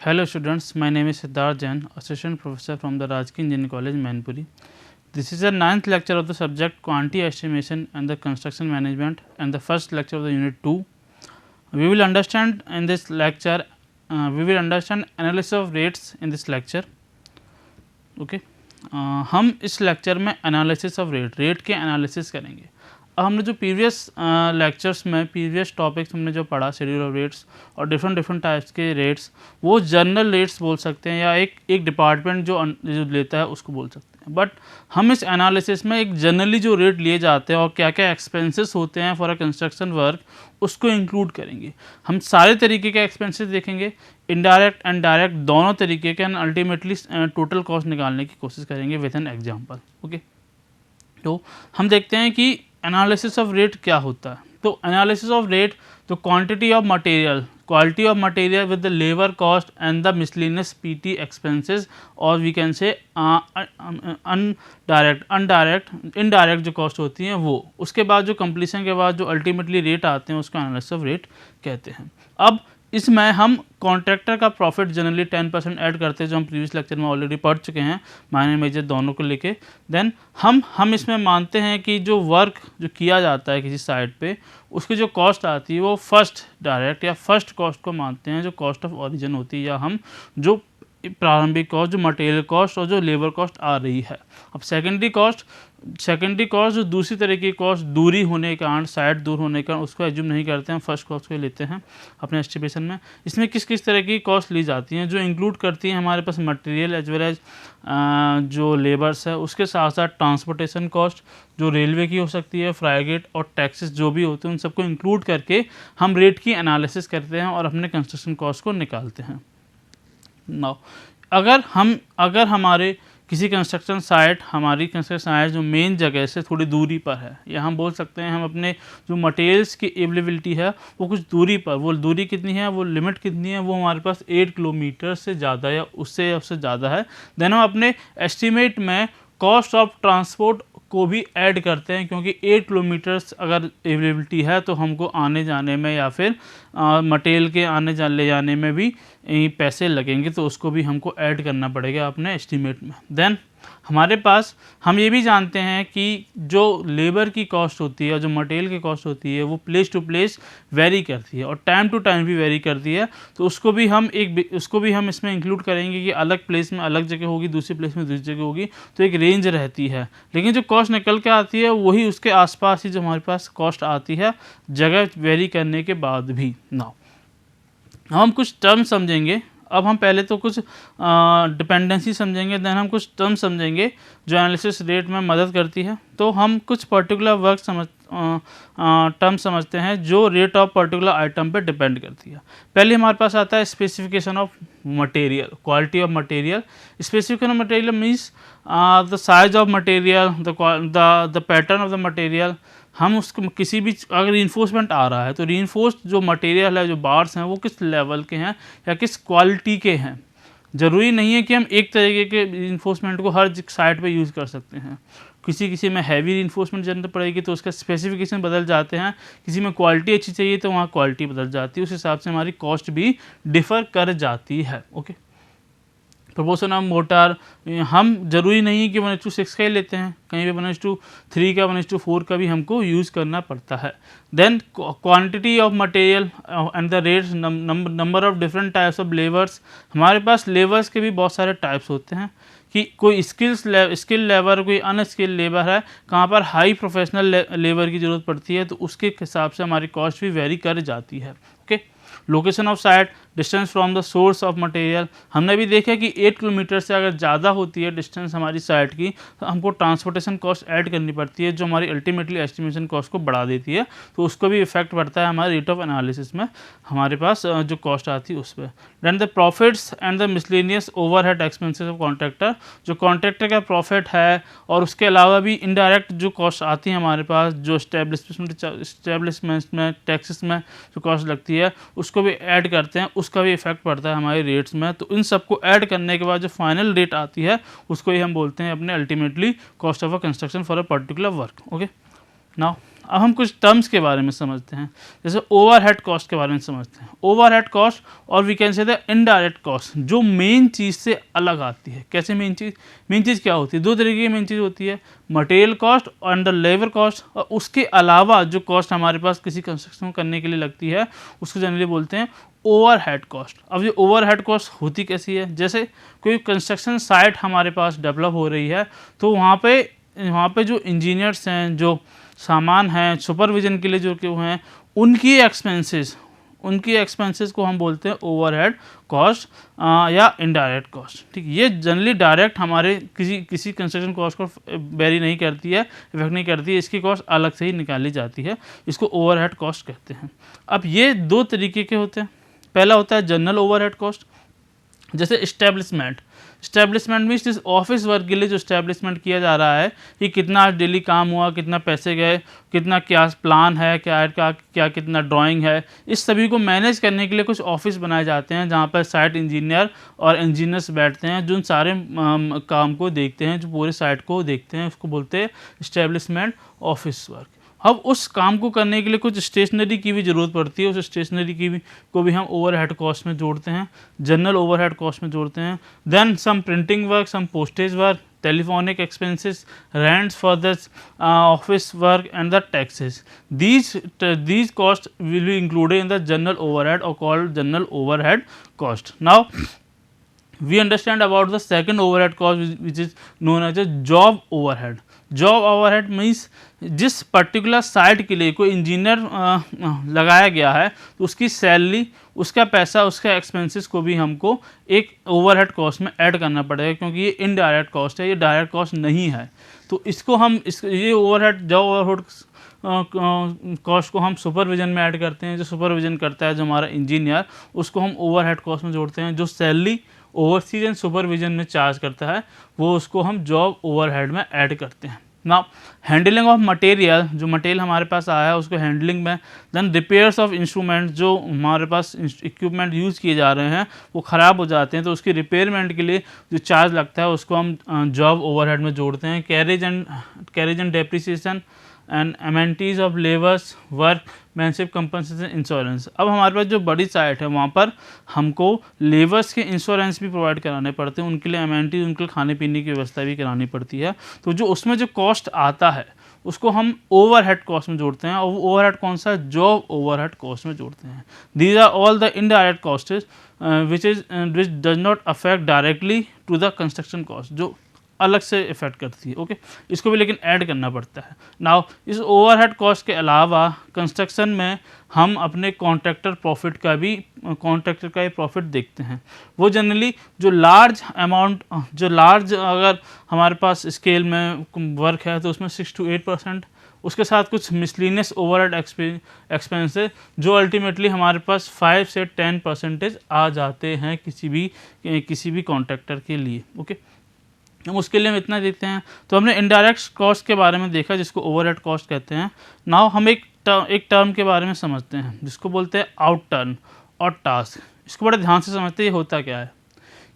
Hello students, my name is Siddharth Jain, Assistant Professor from the Rajki Engineering College, Mainpuri. This is the 9th lecture of the subject Quantity Estimation and the Construction Management and the first lecture of the Unit 2. We will understand in this lecture, analysis of rates in this lecture. Okay. हम इस lecture में analysis of rate के analysis करेंगे. अब हमने जो previous topics हमने जो पढ़ा शेड्यूल ऑफ रेट्स और डिफरेंट टाइप्स के रेट्स, वो जनरल रेट्स बोल सकते हैं या एक डिपार्टमेंट जो लेता है उसको बोल सकते हैं. बट हम इस एनालिसिस में एक जनरली जो रेट लिए जाते हैं और क्या क्या एक्सपेंसेस होते हैं फॉर अ कंस्ट्रक्शन वर्क उसको इंक्लूड करेंगे. हम सारे तरीके के एक्सपेंसेस देखेंगे, इनडायरेक्ट एंड डायरेक्ट दोनों तरीके के, एंड अल्टीमेटली टोटल कॉस्ट निकालने की कोशिश करेंगे विद एन एग्जांपल. ओके, तो हम देखते हैं कि एनालिसिस ऑफ रेट क्या होता है. तो एनालिसिस ऑफ रेट, तो quantity of material, quality of material with the labour cost and the miscellaneous PT expenses, और वी कैन से इनडायरेक्ट जो कॉस्ट होती हैं वो. उसके बाद जो कंप्लीशन के बाद जो अल्टीमेटली रेट आते हैं उसको एनालिसिस ऑफ रेट कहते हैं. अब इसमें हम कॉन्ट्रैक्टर का प्रॉफिट जनरली 10% ऐड करते हैं, जो हम प्रीवियस लेक्चर में ऑलरेडी पढ़ चुके हैं, माइनर मेजर दोनों को लेके. देन हम इसमें मानते हैं कि जो वर्क जो किया जाता है किसी साइट पे, उसकी जो कॉस्ट आती है वो फर्स्ट डायरेक्ट या फर्स्ट कॉस्ट को मानते हैं, जो कॉस्ट ऑफ ओरिजिन होती है, या हम जो प्रारंभिक कॉस्ट, जो मटेरियल कॉस्ट और जो लेबर कॉस्ट आ रही है. अब सेकेंडरी कॉस्ट जो दूसरी तरह की कॉस्ट, दूरी होने के कारण, साइट दूर होने के कारण, उसको एज्यूम नहीं करते हैं, फर्स्ट कॉस्ट को लेते हैं अपने एस्टिमेशन में. इसमें किस किस तरह की कॉस्ट ली जाती हैं, जो इंक्लूड करती हैं हमारे पास मटेरियल एज वेल एज जो लेबर्स है. उसके साथ साथ ट्रांसपोर्टेशन कॉस्ट जो रेलवे की हो सकती है, फ्राइगेट और टैक्सेस जो भी होते हैं, उन सबको इंक्लूड करके हम रेट की एनालिसिस करते हैं और अपने कंस्ट्रक्शन कॉस्ट को निकालते हैं. नाउ अगर हमारे किसी कंस्ट्रक्शन साइट जो मेन जगह से थोड़ी दूरी पर है, या हम बोल सकते हैं हम अपने जो मटेरियल्स की अवेलेबिलिटी है वो कुछ दूरी पर, वो दूरी कितनी है, वो लिमिट कितनी है, वो हमारे पास 8 किलोमीटर से ज़्यादा या उससे ज़्यादा है. देन हम अपने एस्टीमेट में कॉस्ट ऑफ ट्रांसपोर्ट को भी ऐड करते हैं, क्योंकि 8 किलोमीटर्स अगर अवेलेबिलिटी है तो हमको आने जाने में या फिर मटेरियल के ले जाने में भी पैसे लगेंगे, तो उसको भी हमको ऐड करना पड़ेगा अपने एस्टीमेट में. देन हमारे पास हम ये भी जानते हैं कि जो लेबर की कॉस्ट होती है, जो मटेरियल की कॉस्ट होती है, वो प्लेस टू प्लेस वेरी करती है और टाइम टू टाइम भी वेरी करती है. तो उसको भी हम इसमें इंक्लूड करेंगे कि अलग प्लेस में अलग जगह होगी, दूसरी प्लेस में दूसरी जगह होगी, तो एक रेंज रहती है. लेकिन जो कॉस्ट निकल के आती है वही उसके आसपास ही जो हमारे पास कॉस्ट आती है, जगह वेरी करने के बाद भी. नाउ हम कुछ टर्म समझेंगे. अब हम पहले तो कुछ डिपेंडेंसी समझेंगे, देन हम कुछ टर्म समझेंगे जो एनालिसिस रेट में मदद करती है. तो हम कुछ पर्टिकुलर वर्क टर्म समझते हैं जो रेट ऑफ पर्टिकुलर आइटम पे डिपेंड करती है. पहले हमारे पास आता है specification of material, quality of material. Specification of material means the size of material, the pattern of the material. हम उसको किसी भी अगर रीइंफोर्समेंट आ रहा है तो रीइंफोर्स्ड जो मटेरियल है, जो बार्स हैं, वो किस लेवल के हैं या किस क्वालिटी के हैं. ज़रूरी नहीं है कि हम एक तरीके के रीइंफोर्समेंट को हर साइट पे यूज़ कर सकते हैं. किसी में हैवी रीइंफोर्समेंट जरूरत पड़ेगी तो उसका स्पेसिफिकेशन बदल जाते हैं, किसी में क्वालिटी अच्छी चाहिए तो वहाँ क्वालिटी बदल जाती है, उस हिसाब से हमारी कॉस्ट भी डिफ़र कर जाती है. ओके, प्रोपोर्शन ऑफ मोटार, हम ज़रूरी नहीं कि 1:6 का ही लेते हैं, कहीं पे 1:3 का, 1:4 का भी हमको यूज़ करना पड़ता है. Then quantity of material and the rates, number of different types of labours. हमारे पास लेबर्स के भी बहुत सारे टाइप्स होते हैं कि कोई स्किल लेबर, कोई अनस्किल लेबर है, कहाँ पर हाई प्रोफेशनल लेबर की ज़रूरत पड़ती है, तो उसके हिसाब से हमारी कॉस्ट भी वेरी कर जाती है. Okay, location of site, distance from the source of material. हमने भी देखा कि 8 किलोमीटर से अगर ज़्यादा होती है डिस्टेंस हमारी साइट की, तो हमको ट्रांसपोर्टेशन कॉस्ट ऐड करनी पड़ती है, जो हमारी अल्टीमेटली एस्टिमेशन कॉस्ट को बढ़ा देती है. तो उसको भी इफेक्ट पड़ता है हमारे रेट ऑफ एनालिसिस में, हमारे पास जो कॉस्ट आती है उस पर. Then the profits and the miscellaneous overhead expenses of contractor. जो कॉन्ट्रैक्टर का प्रॉफिट है और उसके अलावा भी इनडायरेक्ट जो कॉस्ट आती है हमारे पास, जो स्टैब्लिशमेंट में, टैक्सेस में जो कॉस्ट लगती है, उसको भी ऐड करते हैं, उसका भी इफेक्ट पड़ता है हमारे रेट्स में. तो इन सबको ऐड करने के बाद जो फाइनल रेट आती है उसको ही हम बोलते हैं अपने ultimately cost of a construction for a particular work. Okay, now अब हम कुछ टर्म्स के बारे में समझते हैं, जैसे ओवरहेड कॉस्ट के बारे में समझते हैं। ओवरहेड कॉस्ट और we can say the indirect cost, जो मेन चीज़ से अलग आती है। कैसे मेन चीज़ क्या होती है? दो तरीके की मेन चीज़ होती है, मटेरियल कॉस्ट और द लेबर कॉस्ट, और उसके अलावा जो कॉस्ट हमारे पास किसी कंस्ट्रक्शन करने के लिए लगती है उसको जनरली बोलते हैं ओवरहेड कॉस्ट। अब ये ओवरहेड कॉस्ट होती कैसी है? जैसे कोई कंस्ट्रक्शन साइट हमारे पास डेवलप हो रही है, तो वहाँ पे जो इंजीनियर्स हैं, जो सामान हैं, सुपरविजन के लिए जो क्यों हैं, उनकी एक्सपेंसेस को हम बोलते हैं ओवरहेड कॉस्ट या इनडायरेक्ट कॉस्ट। ठीक, ये जनरली डायरेक्ट हमारे किसी कंस्ट्रक्शन कॉस्ट को वेरी नहीं करती है, इफेक्ट नहीं करती है, इसकी कॉस्ट अलग से ही निकाली जाती है, इसको ओवरहेड कॉस्ट कहते हैं। अब ये दो तरीके के होते हैं। पहला होता है जनरल ओवरहेड कॉस्ट, जैसे इस्टेब्लिशमेंट मीन्स जिस ऑफिस वर्क के लिए जो इस्टेब्लिशमेंट किया जा रहा है कि कितना डेली काम हुआ, कितना पैसे गए, कितना क्या प्लान है, क्या कितना ड्राइंग है, इस सभी को मैनेज करने के लिए कुछ ऑफिस बनाए जाते हैं जहाँ पर साइट इंजीनियर और इंजीनियर्स बैठते हैं, जो उन सारे काम को देखते हैं, जो पूरे साइट को देखते हैं, उसको बोलते हैं इस्टेब्लिशमेंट ऑफिस वर्क। अब उस काम को करने के लिए कुछ स्टेशनरी की भी ज़रूरत पड़ती है, उस स्टेशनरी को भी हम ओवरहेड कॉस्ट में जोड़ते हैं, जनरल ओवरहेड कॉस्ट में जोड़ते हैं। Then some printing work, some postage work, telephonic expenses, rents for the office work and the taxes, these costs will be included in the general overhead or called general overhead cost. Now we understand about the second overhead cost which is known as a job overhead. Job overhead means जिस particular site के लिए कोई engineer लगाया गया है, तो उसकी salary, उसका पैसा, उसका एक्सपेंसेस को भी हमको एक ओवरहेड कॉस्ट में ऐड करना पड़ेगा, क्योंकि ये इनडायरेक्ट कॉस्ट है, ये डायरेक्ट कॉस्ट नहीं है। तो इसको हम ये ओवरहेड, जॉब ओवरहेड कॉस्ट को हम सुपरविजन में ऐड करते हैं। जो सुपरविजन करता है जो हमारा इंजीनियर, उसको हम ओवरहेड कॉस्ट में जोड़ते हैं। जो सैलरी ओवरसीज एंड सुपरविजन में चार्ज करता है, वो उसको हम जॉब ओवरहेड में ऐड करते हैं। नाउ हैंडलिंग ऑफ मटेरियल, जो मटेरियल हमारे पास आया है उसको हैंडलिंग में। देन रिपेयर्स ऑफ इंस्ट्रूमेंट, जो हमारे पास इक्विपमेंट यूज़ किए जा रहे हैं वो ख़राब हो जाते हैं, तो उसकी रिपेयरमेंट के लिए जो चार्ज लगता है उसको हम जॉब ओवरहेड में जोड़ते हैं। Carriage and depreciation and amenities of labours work manship compensation insurance. अब हमारे पास जो बड़ी साइट है वहाँ पर हमको लेबर्स के इंश्योरेंस भी प्रोवाइड कराने पड़ते हैं, उनके लिए एमेनिटीज़, उनके खाने पीने की व्यवस्था भी करानी पड़ती है। तो जो उसमें जो कॉस्ट आता है उसको हम ओवरहेड कॉस्ट में जोड़ते हैं, और वो ओवरहेड कौन सा? जॉब ओवरहेड कॉस्ट में जोड़ते हैं। These are all the indirect costs which does not affect directly to the construction cost, जो अलग से इफेक्ट करती है। ओके, इसको भी लेकिन ऐड करना पड़ता है। नाउ इस ओवरहेड कॉस्ट के अलावा कंस्ट्रक्शन में हम अपने कॉन्ट्रैक्टर का ही प्रॉफिट देखते हैं। वो जनरली जो लार्ज अगर हमारे पास स्केल में वर्क है तो उसमें 6 to 8%, उसके साथ कुछ मिसलिनियस ओवरहेड एक्सपेंस है जो अल्टीमेटली हमारे पास 5 से 10% आ जाते हैं किसी भी कॉन्ट्रैक्टर के लिए। ओके, हम उसके लिए हम इतना देखते हैं। तो हमने इनडायरेक्ट कॉस्ट के बारे में देखा जिसको ओवरहेड कॉस्ट कहते हैं। नाउ हम एक टर्म के बारे में समझते हैं जिसको बोलते हैं आउट टर्न और टास्क। इसको बड़े ध्यान से समझते हैं, ये होता क्या है।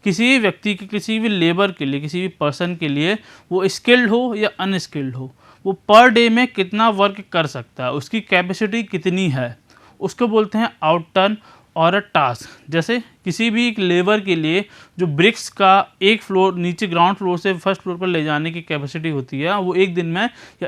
किसी भी व्यक्ति के, किसी भी लेबर के लिए, किसी भी पर्सन के लिए, वो स्किल्ड हो या अनस्किल्ड हो, वो पर डे में कितना वर्क कर सकता है, उसकी कैपेसिटी कितनी है, उसको बोलते हैं आउट टर्न और अ टास्क। जैसे किसी भी एक लेबर के लिए जो ब्रिक्स का एक फ्लोर नीचे ग्राउंड फ्लोर से फर्स्ट फ्लोर पर ले जाने की कैपेसिटी होती है, वो एक दिन में या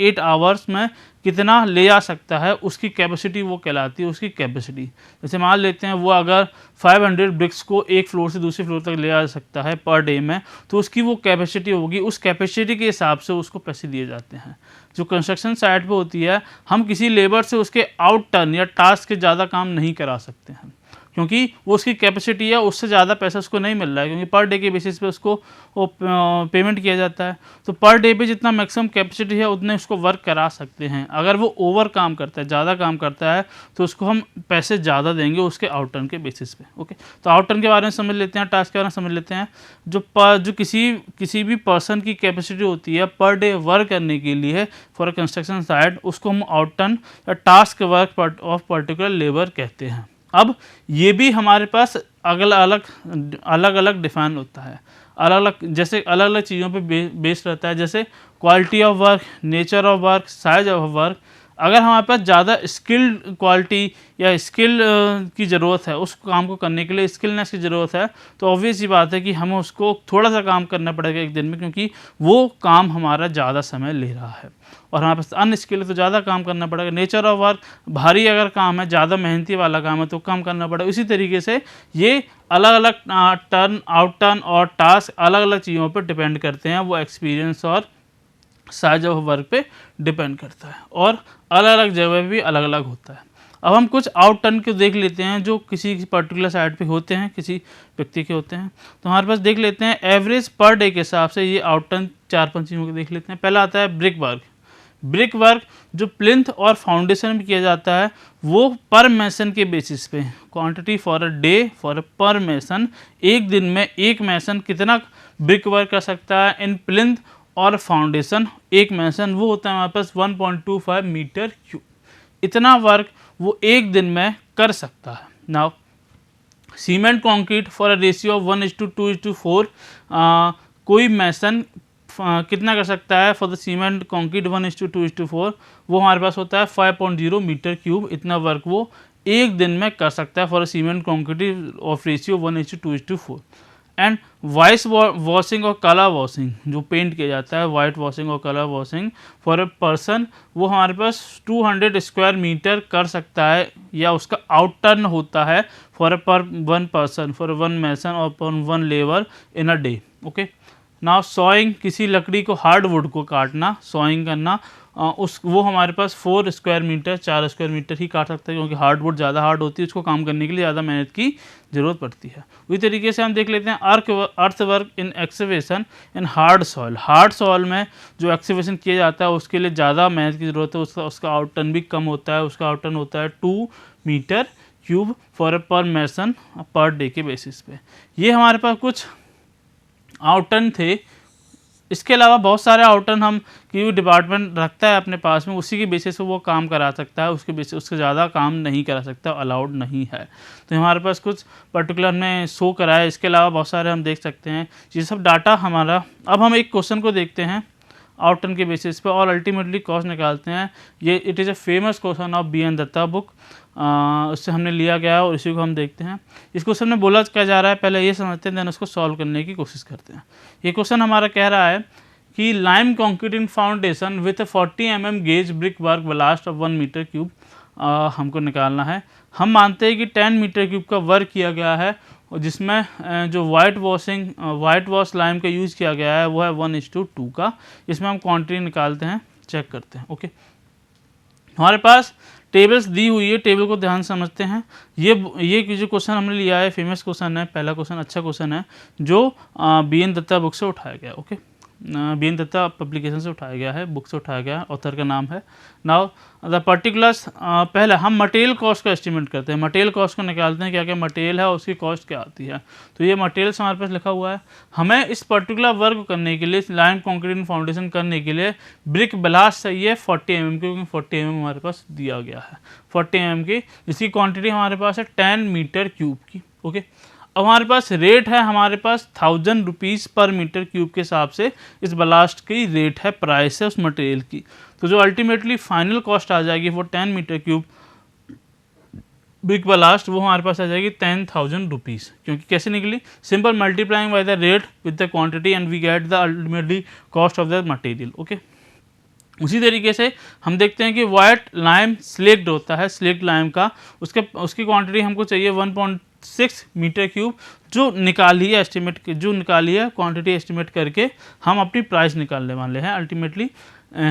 8 आवर्स में कितना ले जा सकता है, उसकी कैपेसिटी वो कहलाती है उसकी कैपेसिटी। जैसे मान लेते हैं वो अगर 500 ब्रिक्स को एक फ्लोर से दूसरे फ्लोर तक ले जा सकता है पर डे में, तो उसकी वो कैपेसिटी होगी। उस कैपेसिटी के हिसाब से उसको पैसे दिए जाते हैं। जो कंस्ट्रक्शन साइट पे होती है, हम किसी लेबर से उसके आउट टर्न या टास्क के ज़्यादा काम नहीं करा सकते हैं, क्योंकि वो उसकी कैपेसिटी है, उससे ज़्यादा पैसा उसको नहीं मिल रहा है, क्योंकि पर डे के बेसिस पे उसको वो पेमेंट किया जाता है। तो पर डे पे जितना मैक्सिमम कैपेसिटी है उतने उसको वर्क करा सकते हैं। अगर वो ओवर काम करता है, ज़्यादा काम करता है, तो उसको हम पैसे ज़्यादा देंगे उसके आउट टर्न के बेसिस पे। ओके, तो आउट टर्न के बारे में समझ लेते हैं, टास्क के बारे में समझ लेते हैं। जो किसी भी पर्सन की कैपेसिटी होती है पर डे वर्क करने के लिए फॉर अ कंस्ट्रक्शन साइट, उसको हम आउट टर्न या task work of particular labour कहते हैं। अब ये भी हमारे पास अलग अलग डिफाइन होता है, अलग अलग चीज़ों पे बेस्ड रहता है। जैसे quality of work, nature of work, size of work, अगर हमारे पास ज़्यादा स्किल्ड क्वालिटी या स्किल की ज़रूरत है, उस काम को करने के लिए स्किलनेस की ज़रूरत है, तो ऑब्वियस सी बात है कि हमें उसको थोड़ा सा काम करना पड़ेगा एक दिन में, क्योंकि वो काम हमारा ज़्यादा समय ले रहा है। और हमारे पास अनस्किल्ड तो ज़्यादा काम करना पड़ेगा। नेचर ऑफ वर्क, भारी अगर काम है, ज़्यादा मेहनती वाला काम है तो कम करना पड़ेगा। इसी तरीके से ये अलग अलग टर्न, आउट टर्न और टास्क अलग अलग चीज़ों पर डिपेंड करते हैं। वो एक्सपीरियंस और साइज ऑफ वर्क पे डिपेंड करता है और अलग अलग जगह पे भी अलग अलग होता है। अब हम कुछ आउट टर्न को देख लेते हैं जो किसी पर्टिकुलर साइड पे होते हैं, किसी व्यक्ति के होते हैं। तो हमारे पास देख लेते हैं एवरेज पर डे के हिसाब से ये आउट टर्न 4-5 चीज़ों को देख लेते हैं। पहला आता है ब्रिक वर्क। ब्रिक वर्क जो प्लिंथ और फाउंडेशन में किया जाता है वो पर मैसन के बेसिस पे, quantity for a day for a पर मैसन, एक दिन में एक मैसन कितना ब्रिक वर्क कर सकता है इन प्लिंथ और फाउंडेशन। एक मैसन वो होता है हमारे पास 1.25 मीटर क्यूब, इतना वर्क वो एक दिन में कर सकता है। Now cement concrete for a ratio of 1:2:4, कोई मैसन कितना कर सकता है फॉर द सीमेंट कंक्रीट 1:2:4, वो हमारे पास होता है 5.0 मीटर क्यूब। इतना वर्क वो एक दिन में कर सकता है for a cement concrete of ratio 1:2:4। And vice washing और कलर वॉशिंग, जो पेंट किया जाता है, वाइट वॉशिंग और colour washing for a person, वो हमारे पास 200 स्क्वायर मीटर कर सकता है, या उसका आउट टर्न होता है फॉर पर वन पर्सन, फॉर वन मैसन और पर one labour in a day. Okay, now sawing, किसी लकड़ी को, हार्डवुड को काटना, सॉइंग करना, उस वो हमारे पास 4 स्क्वायर मीटर, 4 स्क्वायर मीटर ही काट सकते हैं, क्योंकि हार्डवुड ज़्यादा हार्ड होती है, उसको काम करने के लिए ज़्यादा मेहनत की ज़रूरत पड़ती है। उसी तरीके से हम देख लेते हैं अर्थ work in excavation in hard soil. Hard soil में जो एक्सकेवेशन किया जाता है उसके लिए ज़्यादा मेहनत की ज़रूरत है, उसका आउट टर्न भी कम होता है। उसका आउट टर्न होता है 2 मीटर क्यूब फॉर अ पर मैसन पर डे के बेसिस पे। ये हमारे पास कुछ आउट टर्न थे। इसके अलावा बहुत सारे आउट टर्न हम की डिपार्टमेंट रखता है अपने पास में, उसी के बेसिस पे वो काम करा सकता है, उसके बेसिस उससे ज़्यादा काम नहीं करा सकता, अलाउड नहीं है। तो हमारे पास कुछ पर्टिकुलर हमने शो करा है। इसके अलावा बहुत सारे हम देख सकते हैं, ये सब डाटा हमारा। अब हम एक क्वेश्चन को देखते हैं आउट टर्न के बेसिस पे और अल्टीमेटली कॉस्ट निकालते हैं। ये it is a famous question of B N Dutta book, उससे हमने लिया गया है और इसी को हम देखते हैं। इस क्वेश्चन में बोला क्या जा रहा है, पहले ये समझते हैं, देन उसको सॉल्व करने की कोशिश करते हैं। ये क्वेश्चन हमारा कह रहा है कि lime concrete in foundation with 40 mm gauge brick work blast of 1 metre cube हमको निकालना है। हम मानते हैं कि 10 मीटर क्यूब का वर्क किया गया है और जिसमें जो वाइट वॉश लाइम का यूज़ किया गया है वो है 1:2 का। इसमें हम क्वांटिटी निकालते हैं, चेक करते हैं। ओके, हमारे पास टेबल्स दी हुई है, टेबल को ध्यान से समझते हैं। ये जो क्वेश्चन हमने लिया है फेमस क्वेश्चन है, पहला क्वेश्चन अच्छा क्वेश्चन है जो बी एन दत्ता बुक से उठाया गया। Okay, B N Dutta publication से उठाया गया है, बुक से उठाया गया है, ऑथर का नाम है। नाउ द पर्टिकुलर्स, पहले हम मटेरियल कॉस्ट का एस्टिमेट करते हैं, मटेरियल कॉस्ट को निकालते हैं, क्या क्या मटेरियल है उसकी कॉस्ट क्या आती है। तो ये मटेरियल्स हमारे पास लिखा हुआ है। हमें इस पर्टिकुलर वर्क करने के लिए, लाइम कंक्रीट फाउंडेशन करने के लिए ब्रिक ब्लास्ट चाहिए 40 mm, क्योंकि 40 mm हमारे पास दिया गया है, 40 mm की, जिसकी क्वांटिटी हमारे पास है 10 मीटर क्यूब की। ओके, अब हमारे पास रेट है, हमारे पास 1000 रुपीज़ पर मीटर क्यूब के हिसाब से इस ब्लास्ट की रेट है, प्राइस है उस मटेरियल की। तो जो अल्टीमेटली फाइनल कॉस्ट आ जाएगी वो 10 मीटर क्यूब ब्रिक ब्लास्ट, वो हमारे पास आ जाएगी 10,000 रुपीज़। क्योंकि कैसे निकली, simple multiplying by the rate with the quantity and we get the ultimately cost of the material. Okay, उसी तरीके से हम देखते हैं कि वाइट लाइम स्लेक्ड होता है, स्लेक्ड लाइम का, उसकी क्वांटिटी हमको चाहिए 1.6 मीटर क्यूब, जो निकाली है एस्टिमेट, जो निकाली है क्वांटिटी एस्टिमेट करके हम अपनी प्राइस निकालने वाले हैं, अल्टीमेटली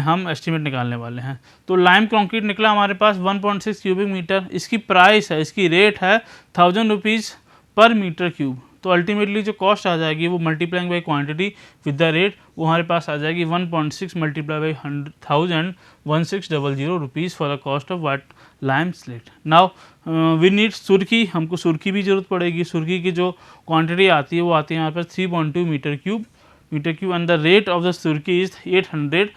हम एस्टिमेट निकालने वाले हैं। तो लाइम कंक्रीट निकला हमारे पास 1.6 क्यूबिक मीटर, इसकी प्राइस है, इसकी रेट है 1000 रुपीज़ पर मीटर क्यूब। तो अल्टीमेटली जो कॉस्ट आ जाएगी वो multiplying by quantity with the rate, वो हमारे पास आ जाएगी 1.6 multiply by 1000, 1600 rupees for the cost of white lime slate. Now we need surkhi, हमको सुर्खी भी जरूरत पड़ेगी। सुर्खी की जो क्वांटिटी आती है वो आती है हमारे पास 3.2 metre cube and the rate of the surkhi is 800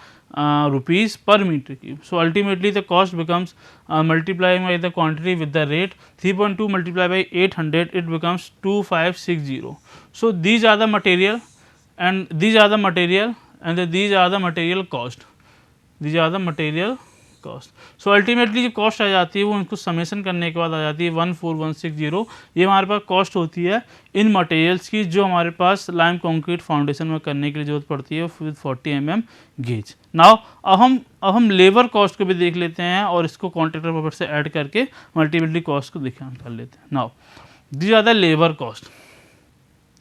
rupees per meter cube. So ultimately the cost becomes multiplying by the quantity with the rate, 3.2 multiplied by 800, it becomes 2560. So these are the material and these are the material and these are the material cost. These are the material cost. So ultimately जो cost आ जाती है वो उनको summation करने के बाद आ जाती है 14160। ये हमारे पास कॉस्ट होती है इन मटेरियल्स की जो हमारे पास लाइम कंक्रीट फाउंडेशन में करने के लिए जरूरत पड़ती है विद 40 mm गेज। नाउ अब हम लेबर कॉस्ट को भी देख लेते हैं और इसको कॉन्ट्रैक्टर प्रॉफिट से ऐड करके अल्टीमेटली कॉस्ट को निकाल लेते हैं। Now these are the labour cost.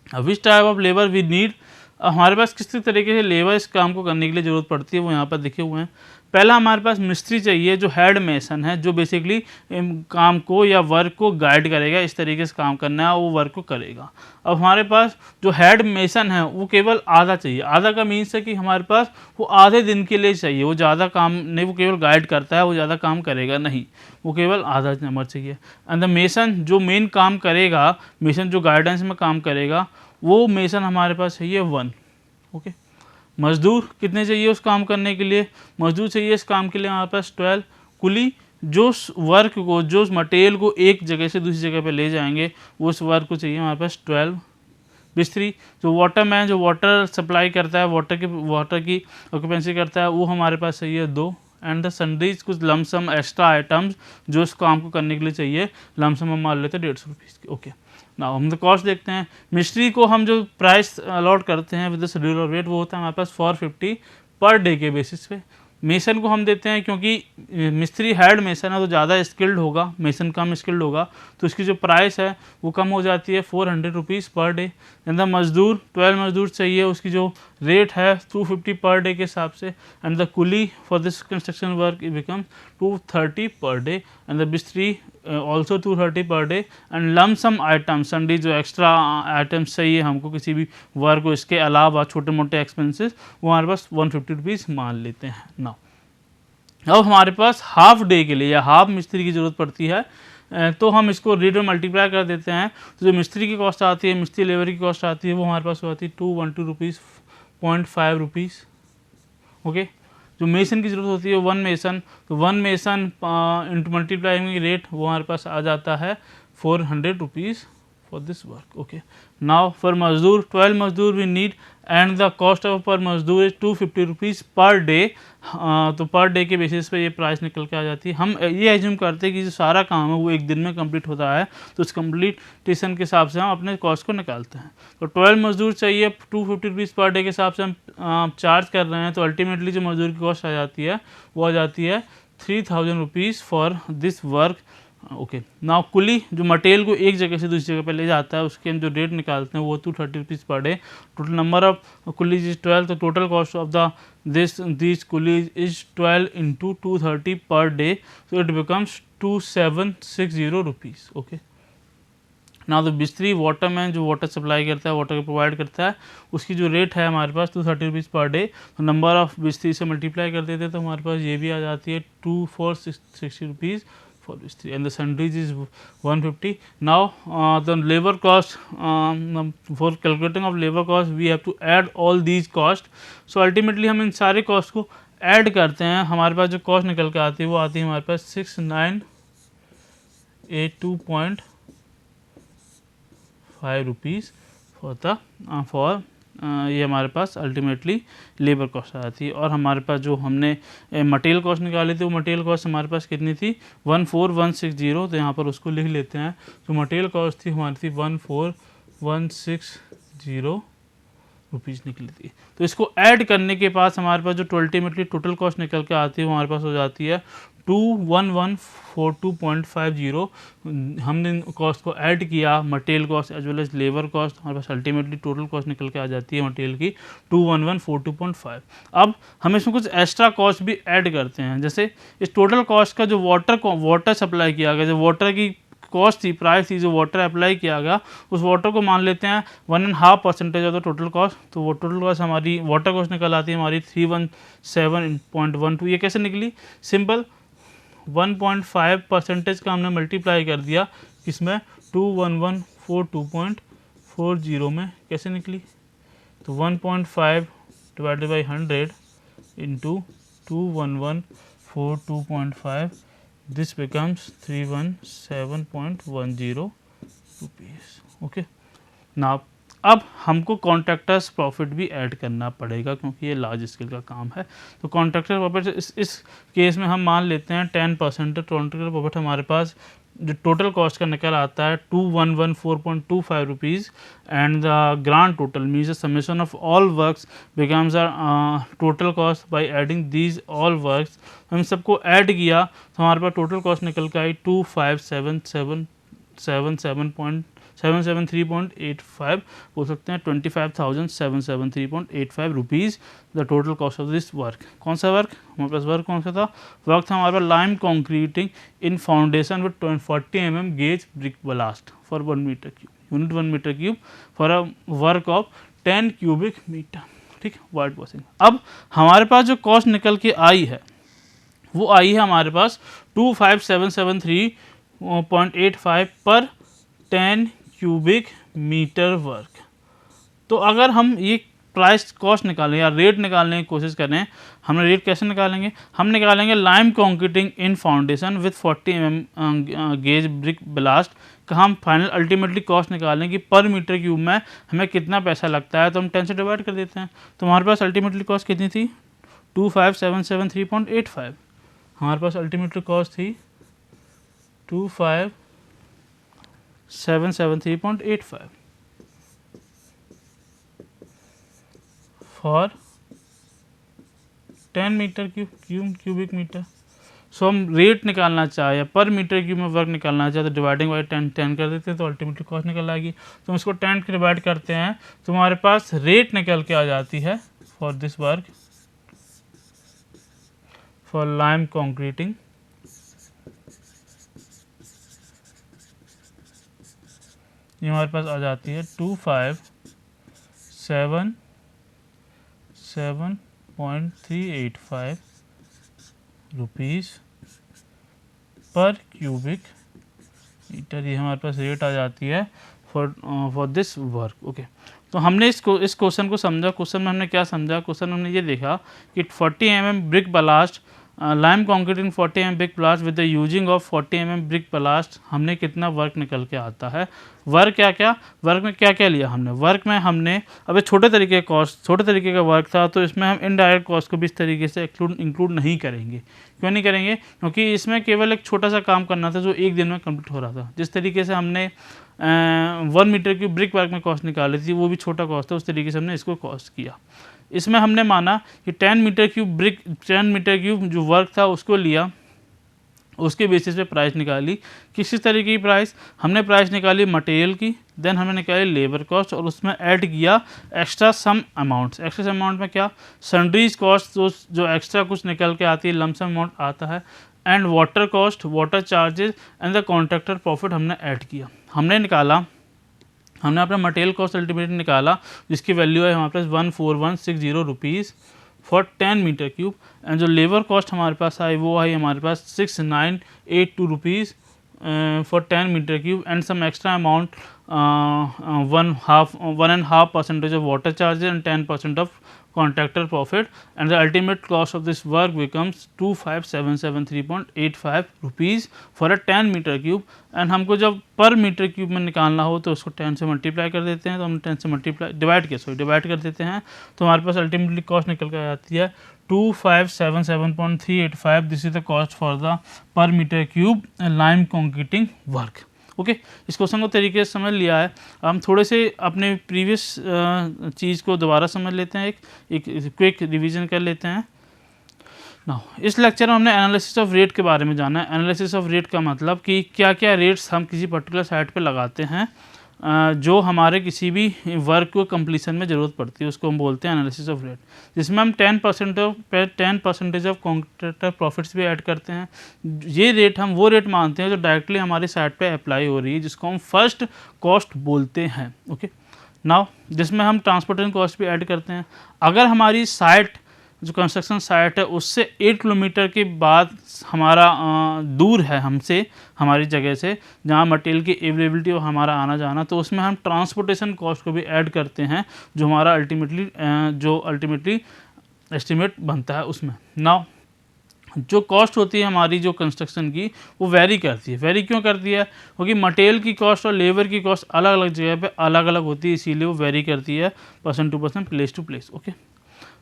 Which type of labour we need, हमारे पास किस तरीके से लेबर इस काम को करने के लिए ज़रूरत पड़ती है वो यहाँ पर लिखे हुए हैं। पहला हमारे पास मिस्त्री चाहिए जो हेड मेसन है, जो बेसिकली काम को या वर्क को गाइड करेगा, इस तरीके से काम करना है वो वर्क को करेगा। अब हमारे पास जो हेड मेसन है वो केवल आधा चाहिए। आधा का मीन्स है कि हमारे पास वो आधे दिन के लिए चाहिए, वो ज़्यादा काम नहीं, वो केवल गाइड करता है, वो ज़्यादा काम करेगा नहीं, वो केवल आधा नंबर चाहिए। एंड द मेसन जो मेन काम करेगा, मेसन जो गाइडेंस में काम करेगा, वो मेसन हमारे पास चाहिए 1। ओके, मजदूर कितने चाहिए उस काम करने के लिए, मजदूर चाहिए इस काम के लिए हमारे पास 12। कुली जो वर्क को, जो मटेरियल को एक जगह से दूसरी जगह पे ले जाएंगे, वो उस वर्क को चाहिए हमारे पास 12। मिस्त्री जो वाटरमैन, जो वाटर सप्लाई करता है, वाटर की ऑक्यूपेंसी करता है, वो हमारे पास चाहिए 2। एंड द सन्डरीज कुछ लमसम एक्स्ट्रा आइटम्स जो इस काम को करने के लिए चाहिए, लमसम हम मान लेते हैं 150 रुपीज़ की। ओके, ना हम तो कॉस्ट देखते हैं। मिस्त्री को हम जो प्राइस अलॉट करते हैं विद द शेड्यूल और रेट, वो होता है हमारे पास 450 पर डे के बेसिस पे। मेसन को हम देते हैं क्योंकि मिस्त्री हेड मेसन है तो ज़्यादा स्किल्ड होगा, मेसन कम स्किल्ड होगा, तो इसकी जो प्राइस है वो कम हो जाती है 400 रुपीज़ पर डे। एंड द मजदूर 12 मजदूर चाहिए, उसकी जो रेट है 250 पर डे के हिसाब से। And the coolie for this construction work it become 230 per day. And the मिस्त्री also 230 per day. And lump sum item sundry जो एक्स्ट्रा आइटम्स चाहिए हमको किसी भी वर्क को, इसके अलावा छोटे मोटे एक्सपेंसेस, वो हमारे पास 150 रुपीज़ मान लेते हैं। नाउ अब हमारे पास हाफ डे के लिए या हाफ मिस्त्री की ज़रूरत पड़ती है, तो हम इसको रीड में मल्टीप्लाई कर देते हैं। तो जो मिस्त्री की कॉस्ट आती है, मिस्त्री लेबर की कॉस्ट आती है, वो हमारे पास आती है 212 रुपीज़ 0.5 रुपीज़। ओके, जो मेसन की ज़रूरत होती है 1 मेसन, तो 1 मेसन इंटू मल्टीप्लाइंग रेट वो हमारे पास आ जाता है 400 rupees for this work. Okay, now for mazdoor 12 mazdoor we need and the cost of per mazdoor is 250 rupees per day. तो पर डे के बेसिस पे ये प्राइस निकल के आ जाती है। हम ये एज्यूम करते हैं कि जो सारा काम है वो एक दिन में कंप्लीट होता है, तो उस कंप्लीटेशन के हिसाब से हम अपने कॉस्ट को निकालते हैं। तो 12 मजदूर चाहिए, 250 रुपीज़ पर डे के हिसाब से हम चार्ज कर रहे हैं, तो अल्टीमेटली जो मजदूर की कॉस्ट आ जाती है वो आ जाती है 3000 rupees for this work. Okay, now coolie जो मटेरियल को एक जगह से दूसरी जगह पे ले जाता है, उसके हम जो रेट निकालते हैं वो 230 rupees per day. Total number of Coolidge is 12, तो total cost of the this Coolidge is 12 into 230 per day, so it becomes 2760 rupees. Okay, ना तो मिस्त्री वाटरमैन जो वाटर सप्लाई करता है, वाटर को प्रोवाइड करता है, उसकी जो रेट है हमारे पास 230 रुपीज़ पर डे, तो नंबर ऑफ मिस्त्री से मल्टीप्लाई कर देते हैं तो हमारे पास ये भी आ जाती है 2460 रुपीज़ for मिस्त्री। And the sundries is 150। Now the labour cost, for calculating of labour cost we have to add all these cost. So ultimately हम इन सारे कॉस्ट को ऐड करते हैं, हमारे पास जो कॉस्ट निकल के आती है वो आती है हमारे पास 6982.5 रुपीज़ फॉर ये हमारे पास अल्टीमेटली लेबर कॉस्ट आ जाती है। और हमारे पास जो हमने मटेरियल कॉस्ट निकाली थी, वो मटेरियल कॉस्ट हमारे पास कितनी थी 14160, तो यहाँ पर उसको लिख लेते हैं। तो मटेरियल कॉस्ट थी हमारी थी 14160 रुपीज़ निकली थी। तो इसको ऐड करने के पास हमारे पास जो अल्टीमेटली टोटल कॉस्ट निकल के आती है वो हमारे पास हो जाती है 21142.50। हमने कॉस्ट को ऐड किया, material cost as well as labour cost, हमारे पास अल्टीमेटली टोटल कॉस्ट निकल के आ जाती है मटेरियल की 21142.5। अब हम इसमें कुछ एक्स्ट्रा कॉस्ट भी ऐड करते हैं, जैसे इस टोटल कॉस्ट का जो वाटर सप्लाई किया गया, जो वाटर की कॉस्ट थी, प्राइस थी, जो वाटर अप्लाई किया गया, उस वाटर को मान लेते हैं 1.5% ऑफ द टोटल कॉस्ट। तो वो टोटल कॉस्ट हमारी वाटर कॉस्ट निकल आती है हमारी 317.12। ये कैसे निकली? सिंपल 1.5% का हमने मल्टीप्लाई कर दिया किसमें 21142.40 में, कैसे निकली? तो 1.5 divided by 100 into 21142.5, this becomes 317.10 rupees. Okay, now अब हमको कॉन्ट्रैक्टर्स प्रॉफिट भी ऐड करना पड़ेगा क्योंकि ये लार्ज स्केल का काम है। तो कॉन्ट्रैक्टर प्रॉफिट इस केस में हम मान लेते हैं 10%। तो कॉन्ट्रैक्टर प्रॉफिट हमारे पास जो टोटल कॉस्ट का निकल आता है 2114.25 rupees and the grand total means the summation of all works becomes total cost by adding these all works. हम सबको ऐड किया तो हमारे पास टोटल कॉस्ट निकल के आई 257773.85 बोल सकते हैं 25,773.85 rupees the total cost of this work. कौन सा वर्क हमारे पास? वर्क कौन सा था? वर्क था हमारे पास lime concreting in foundation with 40 mm gauge brick ballast for 1 metre cube unit 1 metre cube for a work of 10 cubic metre. ठीक है, वाइट वॉशिंग। अब हमारे पास जो कॉस्ट निकल के आई है वो आई है हमारे पास 25,773.85 पर 10 क्यूबिक मीटर वर्क। तो अगर हम ये प्राइस कॉस्ट निकालें या रेट निकालने की कोशिश करें, हमने रेट कैसे निकालेंगे? हम निकालेंगे lime concreting in foundation with 40 mm gauge brick blast का हम फाइनल अल्टीमेटली कॉस्ट निकालें कि पर मीटर क्यूब में हमें कितना पैसा लगता है। तो हम 10 से डिवाइड कर देते हैं। तो हमारे पास अल्टीमेटली कॉस्ट कितनी थी? 25,773.85। हमारे पास अल्टीमेटली कॉस्ट थी 25,773.85 फॉर 10 मीटर क्यूबिक मीटर। सो हम रेट निकालना चाहे या पर मीटर क्यूब में वर्क निकालना चाहे तो डिवाइडिंग बाई 10 कर देते हैं तो अल्टीमेटली कॉस्ट निकल आएगी। तो हम इसको 10 के डिवाइड करते हैं तो हमारे पास रेट निकल के आ जाती है for this work for lime concreting ये हमारे पास आ जाती है 2577.385 रुपीज़ पर क्यूबिक मीटर। ये हमारे पास रेट आ जाती है फॉर दिस वर्क। ओके, तो हमने इस क्वेश्चन को समझा। क्वेश्चन में हमने क्या समझा? क्वेश्चन में हमने ये देखा कि 40 mm brick blast lime concreting 40 mm brick blast with the using of 40 mm brick blast हमने कितना वर्क निकल के आता है। वर्क क्या वर्क में क्या लिया हमने? वर्क में हमने अब छोटे तरीके का वर्क था तो इसमें हम इनडायरेक्ट कॉस्ट को भी इस तरीके से इंक्लूड नहीं करेंगे। क्यों नहीं करेंगे? क्योंकि इसमें केवल एक छोटा सा काम करना था जो एक दिन में कंप्लीट हो रहा था। जिस तरीके से हमने 1 मीटर की ब्रिक वर्क में कॉस्ट निकाली थी वो भी छोटा कॉस्ट था, उस तरीके से हमने इसको कॉस्ट किया। इसमें हमने माना कि 10 मीटर क्यूब जो वर्क था उसको लिया, उसके बेसिस पे प्राइस निकाली। किसी तरीके की प्राइस? हमने प्राइस निकाली मटेरियल की, देन हमने निकाली लेबर कॉस्ट और उसमें ऐड किया एक्स्ट्रा सम अमाउंट्स। एक्स्ट्रा सम अमाउंट में क्या? सन्ड्रीज कॉस्ट जो एक्स्ट्रा कुछ निकल के आती है, लमसम अमाउंट आता है, and water cost, water charges and the contractor profit हमने ऐड किया। हमने अपना मटेरियल कॉस्ट अल्टीमेटली निकाला जिसकी वैल्यू है हमारे पास 14160 rupees for 10 metre cube and जो लेबर कॉस्ट हमारे पास आई वो आई हमारे पास 6982 rupees for 10 metre cube and some extra amount 1.5% of water charges and 10% of contractor profit and the ultimate cost of this work becomes 25,773.85 rupees for a 10 meter cube and हमको जब पर मीटर क्यूब में निकालना हो तो उसको 10 से multiply कर देते हैं। तो हम 10 से डिवाइड कर देते हैं तो हमारे पास अल्टीमेटली कॉस्ट निकल कर आती है 2577.385। This is the cost for the per metre cube lime concreting work. Okay, इस क्वेश्चन को तरीके से समझ लिया है। हम थोड़े से अपने प्रीवियस चीज़ को दोबारा समझ लेते हैं, एक क्विक रिवीजन कर लेते हैं। नाउ इस लेक्चर में हमने एनालिसिस ऑफ रेट के बारे में जाना है। एनालिसिस ऑफ रेट का मतलब कि क्या क्या रेट्स हम किसी पर्टिकुलर साइट पे लगाते हैं जो हमारे किसी भी वर्क को कंप्लीशन में ज़रूरत पड़ती है, उसको हम बोलते हैं एनालिसिस ऑफ रेट, जिसमें हम 10% ऑफ कॉन्ट्रैक्टर प्रॉफिट्स भी ऐड करते हैं। ये रेट हम वो रेट मानते हैं जो डायरेक्टली हमारी साइट पे अप्लाई हो रही है, जिसको हम फर्स्ट कॉस्ट बोलते हैं। ओके, नाउ जिसमें हम ट्रांसपोर्टेशन कॉस्ट भी ऐड करते हैं। अगर हमारी साइट जो कंस्ट्रक्शन साइट है उससे 8 किलोमीटर के बाद हमारा दूर है हमसे, हमारी जगह से, जहाँ मटेरियल की अवेलेबिलिटी और हमारा आना जाना, तो उसमें हम ट्रांसपोर्टेशन कॉस्ट को भी ऐड करते हैं जो हमारा अल्टीमेटली एस्टिमेट बनता है उसमें। नाउ जो कॉस्ट होती है हमारी जो कंस्ट्रक्शन की वो वेरी करती है। वेरी क्यों करती है? क्योंकि मटेरियल की कॉस्ट और लेबर की कॉस्ट अलग अलग जगह पे अलग अलग होती है, इसीलिए वो वेरी करती है person to person, place to place. Okay,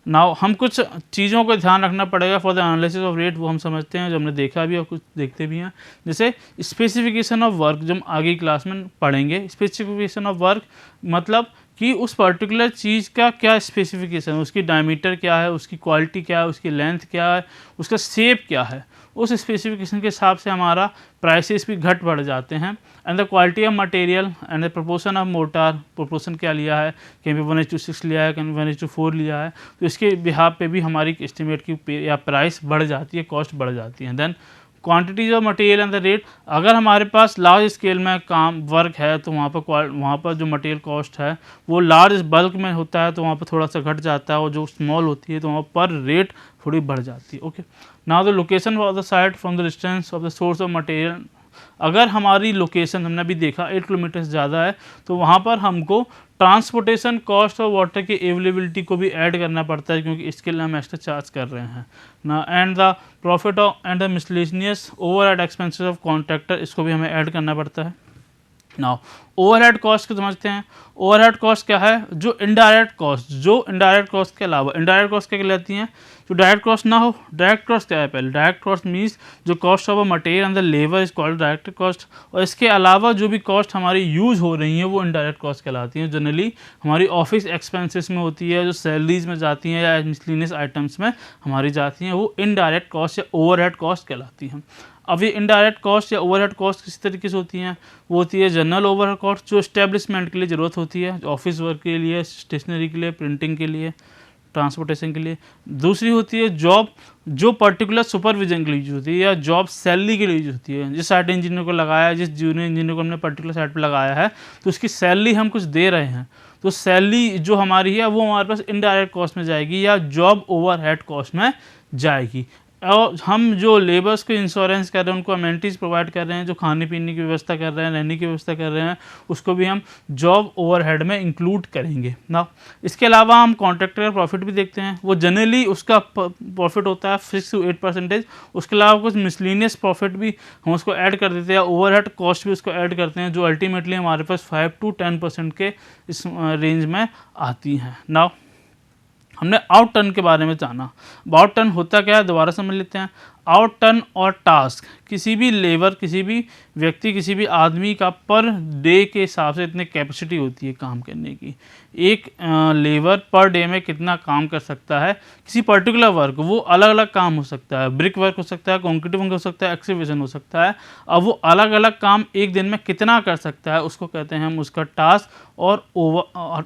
now हम कुछ चीज़ों को ध्यान रखना पड़ेगा for the analysis of rate, वो हम समझते हैं, जो हमने देखा भी और कुछ देखते भी हैं। जैसे स्पेसिफिकेशन ऑफ वर्क, जो हम आगे क्लास में पढ़ेंगे। स्पेसिफिकेशन ऑफ वर्क मतलब कि उस पर्टिकुलर चीज़ का क्या स्पेसिफिकेशन है, उसकी डायमीटर क्या है, उसकी क्वालिटी क्या है, उसकी लेंथ क्या है, उसका शेप क्या है। उस स्पेसिफिकेशन के हिसाब से हमारा प्राइसेस भी घट बढ़ जाते हैं। And the quality of material and the proportion of motor, proportion क्या लिया है, कहीं पे 1:6 लिया है, कहीं 1:4 लिया है, तो इसके बिहाफ पे भी हमारी एस्टिमेट की या प्राइस बढ़ जाती है, कॉस्ट बढ़ जाती है। Then quantities of material and the rate, अगर हमारे पास लार्ज स्केल में काम वर्क है तो वहाँ पर जो मटेरियल कॉस्ट है वो लार्ज बल्क में होता है तो वहाँ पर थोड़ा सा घट जाता है, और जो स्मॉल होती है तो वहाँ पर रेट थोड़ी बढ़ जाती है। Okay, now the location of the site from the distance of the source of material, अगर हमारी लोकेशन हमने अभी देखा 8 किलोमीटर से ज़्यादा है तो वहाँ पर हमको ट्रांसपोर्टेशन कॉस्ट और वाटर की अवेलेबिलिटी को भी ऐड करना पड़ता है, क्योंकि इसके लिए हम एक्स्ट्रा चार्ज कर रहे हैं ना। And the profit of and the miscellaneous overhead expenses of contractor, इसको भी हमें ऐड करना पड़ता है। नाउ ओवरहेड कॉस्ट को समझते हैं। ओवरहेड कॉस्ट क्या है? जो इनडायरेक्ट कॉस्ट के अलावा इनडायरेक्ट कॉस्ट क्या कहलाती हैं? जो डायरेक्ट कॉस्ट ना हो। डायरेक्ट कॉस्ट क्या है? पहले डायरेक्ट कॉस्ट मीन्स जो cost of a material and the labour is called direct cost, और इसके अलावा जो भी कॉस्ट हमारी यूज़ हो रही हैं वो इनडायरेक्ट कॉस्ट कहलाती हैं। जनरली हमारी ऑफिस एक्सपेंसेस में होती है, जो सैलरीज में जाती हैं या मिसलेनियस आइटम्स में हमारी जाती हैं, वो इनडायरेक्ट कॉस्ट या ओवरहेड कॉस्ट कहलाती हैं। अब ये इनडायरेक्ट कॉस्ट या ओवरहेड कॉस्ट किस तरीके से होती हैं? वो होती है जनरल ओवरहेड कॉस्ट, जो एस्टेब्लिशमेंट के लिए ज़रूरत होती है, ऑफिस वर्क के लिए, स्टेशनरी के लिए, प्रिंटिंग के लिए, ट्रांसपोर्टेशन के लिए। दूसरी होती है जॉब, जो पर्टिकुलर सुपरविजन के लिए यूज होती है या जॉब सैलरी के लिए यूज होती है। जिस साइट इंजीनियर को लगाया है, जिस जूनियर इंजीनियर को हमने पर्टिकुलर साइट पर लगाया है तो उसकी सैलरी हम कुछ दे रहे हैं, तो सैलरी जो हमारी है वो हमारे पास इनडायरेक्ट कॉस्ट में जाएगी या जॉब ओवरहेड कॉस्ट में जाएगी। और हम जो लेबर्स को इंश्योरेंस कर रहे हैं, उनको अमेनिटीज़ प्रोवाइड कर रहे हैं, जो खाने पीने की व्यवस्था कर रहे हैं, रहने की व्यवस्था कर रहे हैं, उसको भी हम जॉब ओवरहेड में इंक्लूड करेंगे ना। इसके अलावा हम कॉन्ट्रैक्टर का प्रॉफिट भी देखते हैं। वो जनरली उसका प्रॉफिट होता है 6 to 8%। उसके अलावा कुछ मिसलेनियस प्रॉफिट भी हम उसको ऐड कर देते हैं, ओवरहेड कॉस्ट भी उसको ऐड करते हैं, जो अल्टीमेटली हमारे पास 5 to 10% के इस रेंज में आती हैं ना। हमने आउट टर्न के बारे में जाना। आउट टर्न होता क्या है, दोबारा समझ लेते हैं। आउट टर्न और टास्क, किसी भी लेबर, किसी भी व्यक्ति, किसी भी आदमी का पर डे के हिसाब से इतनी कैपेसिटी होती है काम करने की। एक लेबर पर डे में कितना काम कर सकता है किसी पर्टिकुलर वर्क, वो अलग अलग काम हो सकता है, ब्रिक वर्क हो सकता है, कंक्रीट वर्क हो सकता है, एक्सकेवेशन हो सकता है। अब वो अलग अलग काम एक दिन में कितना कर सकता है उसको कहते हैं हम उसका टास्क और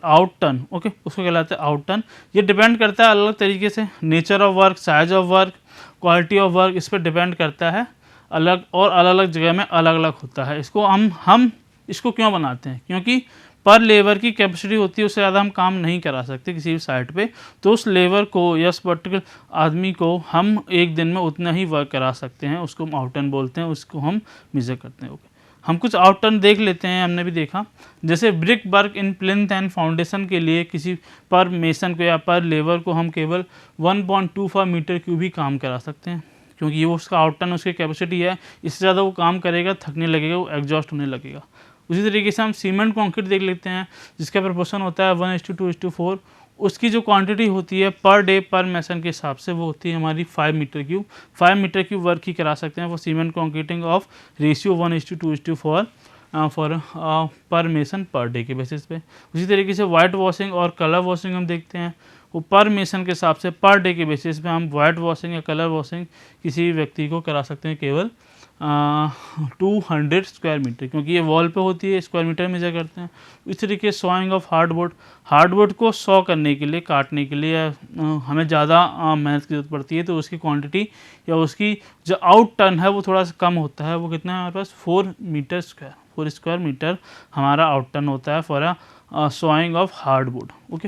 आउट टर्न। ओके, उसको कहलाते हैं आउट टर्न। ये डिपेंड करता है अलग अलग तरीके से, nature of work, size of work, quality of work, इस पर डिपेंड करता है। अलग और अलग अलग जगह में अलग अलग होता है। इसको हम इसको क्यों बनाते हैं? क्योंकि पर लेबर की कैपेसिटी होती है, उससे ज़्यादा हम काम नहीं करा सकते किसी भी साइट पे, तो उस लेबर को या उस पर्टिकुलर आदमी को हम एक दिन में उतना ही वर्क करा सकते हैं, उसको हम आउट टर्न बोलते हैं, उसको हम मेजर करते हैं। ओके, हम कुछ आउट टर्न देख लेते हैं। हमने भी देखा जैसे brick work in plinth and foundation के लिए किसी पर मेसन को या पर लेबर को हम केवल 1.25 मीटर क्यूब ही काम करा सकते हैं, क्योंकि ये उसका आउट टर्न, उसकी कैपेसिटी है। इससे ज़्यादा वो काम करेगा, थकने लगेगा, वो एग्जॉस्ट होने लगेगा। उसी तरीके से हम सीमेंट कंक्रीट देख लेते हैं, जिसका प्रोपोर्शन होता है 1:2:4। उसकी जो क्वांटिटी होती है पर डे पर मेसन के हिसाब से वो होती है हमारी 5 metre cube. 5 metre cube work ही करा सकते हैं वो cement concreting of ratio 1:2:4 for per mason per day के बेसिस पे। उसी तरीके से वाइट वॉशिंग और कलर वॉशिंग हम देखते हैं, वो पर मेसन के हिसाब से पर डे के बेसिस पे हम वाइट वॉशिंग या कलर वॉशिंग किसी व्यक्ति को करा सकते हैं केवल 200 स्क्वायर मीटर, क्योंकि ये वॉल पे होती है, स्क्वायर मीटर मेजर करते हैं। इस तरीके से सॉइंग ऑफ हार्डवुड को सॉ करने के लिए, काटने के लिए हमें ज़्यादा मेहनत की जरूरत पड़ती है, तो उसकी क्वांटिटी या उसकी जो आउट टर्न है वो थोड़ा सा कम होता है। वो कितना है हमारे पास 4 स्क्वायर मीटर हमारा आउट टर्न होता है for sawing of hardwood. Okay,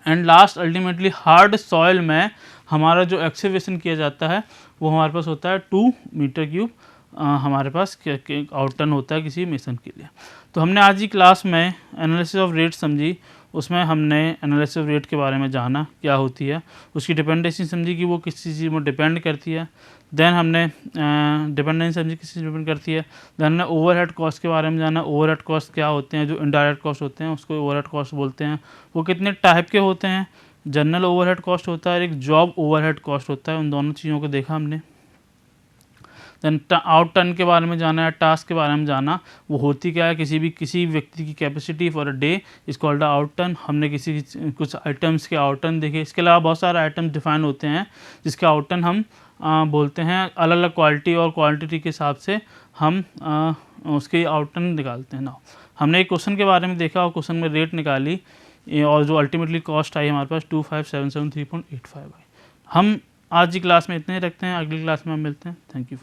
and last ultimately hard soil में हमारा जो एक्सकेवेशन किया जाता है वो हमारे पास होता है 2 मीटर क्यूब हमारे पास आउट टर्न होता है किसी मेसन के लिए। तो हमने आज की क्लास में एनालिसिस ऑफ रेट समझी, उसमें हमने एनालिसिस रेट के बारे में जाना क्या होती है, उसकी डिपेंडेंसी समझी कि वो किसी चीज़ में डिपेंड करती है। देन हमने डिपेंडेंसी समझी किसी चीज़ में डिपेंड करती है। देन हमने ओवरहेड कॉस्ट के बारे में जाना, ओवरहेड कॉस्ट क्या होते हैं, जो इनडायरेक्ट कॉस्ट होते हैं उसको ओवरहेड कॉस्ट बोलते हैं। वो कितने टाइप के होते हैं, जनरल ओवरहेड कॉस्ट होता है और एक जॉब ओवरहेड कॉस्ट होता है, उन दोनों चीज़ों को देखा हमने। देन आउट टर्न के बारे में जाना है, टास्क के बारे में जाना, वो होती क्या है, किसी व्यक्ति की capacity for a day is called out turn. हमने कुछ आइटम्स के आउट टर्न देखे। इसके अलावा बहुत सारे आइटम्स डिफाइन होते हैं जिसके आउट टर्न हम बोलते हैं। अलग अलग क्वालिटी और क्वांटिटी के हिसाब से हम उसके आउट टर्न निकालते हैं ना। हमने एक क्वेश्चन के बारे में देखा और क्वेश्चन में रेट निकाली और जो अल्टीमेटली कॉस्ट आई हमारे पास 25773.85 आई। हम आज की क्लास में इतने ही रखते हैं, अगली क्लास में हम मिलते हैं। Thank you.